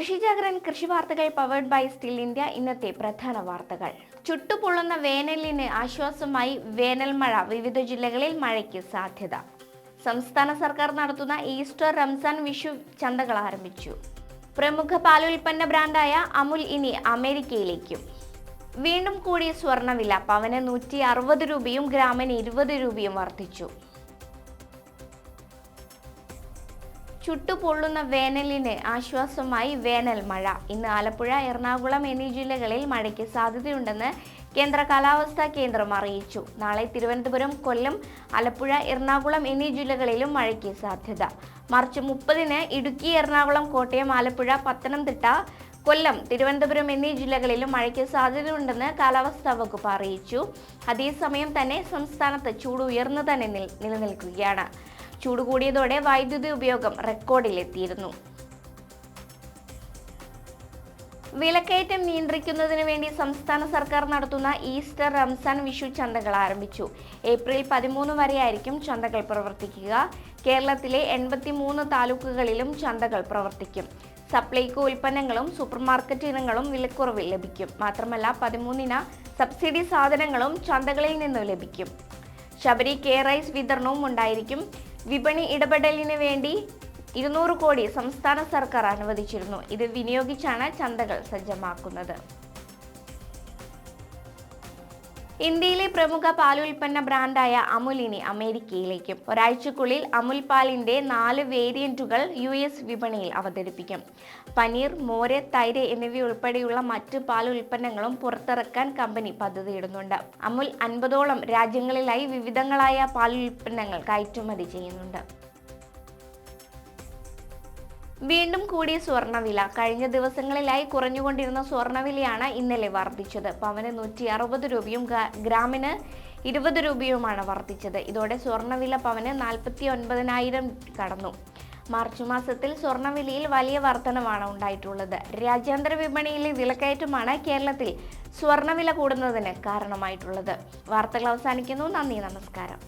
കൃഷി ജാഗരൻ കൃഷി വാർത്തകൾ പവേർഡ് ബൈ സ്റ്റിൽ ഇന്ത്യ. ഇന്നത്തെ പ്രധാന വാർത്തകൾ. ചുട്ടുപൊള്ളുന്ന വേനലിന് ആശ്വാസമായി വേനൽ മഴ. വിവിധ ജില്ലകളിൽ മഴയ്ക്ക് സാധ്യത. സംസ്ഥാന സർക്കാർ നടത്തുന്ന ഈസ്റ്റർ, റംസാൻ, വിഷു ചന്തകൾ ആരംഭിച്ചു. പ്രമുഖ പാലുൽപ്പന്ന ബ്രാൻഡായ അമുൽ ഇനി അമേരിക്കയിലേക്കും. വീണ്ടും കൂടിയ സ്വർണ്ണവില. പവന് 160 രൂപയും ഗ്രാമിന് 20 രൂപയും വർദ്ധിച്ചു. ചുട്ടുപൊള്ളുന്ന വേനലിന് ആശ്വാസമായി വേനൽ മഴ. ഇന്ന് ആലപ്പുഴ, എറണാകുളം എന്നീ ജില്ലകളിൽ മഴയ്ക്ക് സാധ്യതയുണ്ടെന്ന് കേന്ദ്ര കാലാവസ്ഥാ കേന്ദ്രം അറിയിച്ചു. നാളെ തിരുവനന്തപുരം, കൊല്ലം, ആലപ്പുഴ, എറണാകുളം എന്നീ ജില്ലകളിലും മഴയ്ക്ക് സാധ്യത. മാർച്ച് 30-ന് ഇടുക്കി, എറണാകുളം, കോട്ടയം, ആലപ്പുഴ, പത്തനംതിട്ട, കൊല്ലം, തിരുവനന്തപുരം എന്നീ ജില്ലകളിലും മഴയ്ക്ക് സാധ്യതയുണ്ടെന്ന് കാലാവസ്ഥാ വകുപ്പ് അറിയിച്ചു. അതേസമയം തന്നെ സംസ്ഥാനത്ത് ചൂട് ഉയർന്നു തന്നെ നിലനിൽക്കുകയാണ്. ചൂട് കൂടിയതോടെ വൈദ്യുതി ഉപയോഗം റെക്കോർഡിലെത്തിയിരുന്നു. വിലക്കയറ്റം നിയന്ത്രിക്കുന്നതിന് വേണ്ടി സംസ്ഥാന സർക്കാർ നടത്തുന്ന ഈസ്റ്റർ, റംസാൻ, വിഷു ചന്തകൾ ആരംഭിച്ചു. ഏപ്രിൽ 13 വരെയായിരിക്കും ചന്തകൾ പ്രവർത്തിക്കുക. കേരളത്തിലെ 83 താലൂക്കുകളിലും ചന്തകൾ പ്രവർത്തിക്കും. സപ്ലൈകോ ഉൽപ്പന്നങ്ങളും സൂപ്പർമാർക്കറ്റ് ഇനങ്ങളും വിലക്കുറവിൽ ലഭിക്കും. മാത്രമല്ല 13-ന് സബ്സിഡി സാധനങ്ങളും ചന്തകളിൽ നിന്ന് ലഭിക്കും. ശബരി 𝐾𝑟𝑖𝑠 വിതരണവും ഉണ്ടായിരിക്കും. വിപണി ഇടപെടലിന് വേണ്ടി 200 കോടി സംസ്ഥാന സർക്കാർ അനുവദിച്ചിരുന്നു. ഇത് വിനിയോഗിച്ചാണ് ചന്തകൾ സജ്ജമാക്കുന്നത്. ഇന്ത്യയിലെ പ്രമുഖ പാലുൽപ്പന്ന ബ്രാൻഡായ അമുൽ ഇനി അമേരിക്കയിലേക്കും. ഒരാഴ്ചക്കുള്ളിൽ അമുൽ പാലിന്റെ 4 വേരിയന്റുകൾ US വിപണിയിൽ അവതരിപ്പിക്കും. പനീർ, മോര്, തൈര് എന്നിവയുൾപ്പെടെയുള്ള മറ്റ് പാൽ ഉൽപ്പന്നങ്ങളും പുറത്തിറക്കാൻ കമ്പനി പദ്ധതിയിടുന്നുണ്ട്. അമുൽ 50ഓളം രാജ്യങ്ങളിലായി വിവിധങ്ങളായ പാൽ ഉൽപ്പന്നങ്ങൾ കയറ്റുമതി ചെയ്യുന്നുണ്ട്. വീണ്ടും കൂടിയ സ്വർണ്ണവില. കഴിഞ്ഞ ദിവസങ്ങളിലായി കുറഞ്ഞുകൊണ്ടിരുന്ന സ്വർണ്ണവിലയാണ് ഇന്നലെ വർദ്ധിച്ചത്. പവന് 160 രൂപയും ഗ്രാമിന് 20 രൂപയുമാണ് വർദ്ധിച്ചത്. ഇതോടെ സ്വർണ്ണവില പവന് 49,000 കടന്നു. മാർച്ച് മാസത്തിൽ സ്വർണ്ണവിലയിൽ വലിയ വർധനവാണ് ഉണ്ടായിട്ടുള്ളത്. രാജ്യാന്തര വിപണിയിലെ വിലക്കയറ്റമാണ് കേരളത്തിൽ സ്വർണ്ണവില കൂടുന്നതിന് കാരണമായിട്ടുള്ളത്. വാർത്തകൾ അവസാനിക്കുന്നു. നന്ദി, നമസ്കാരം.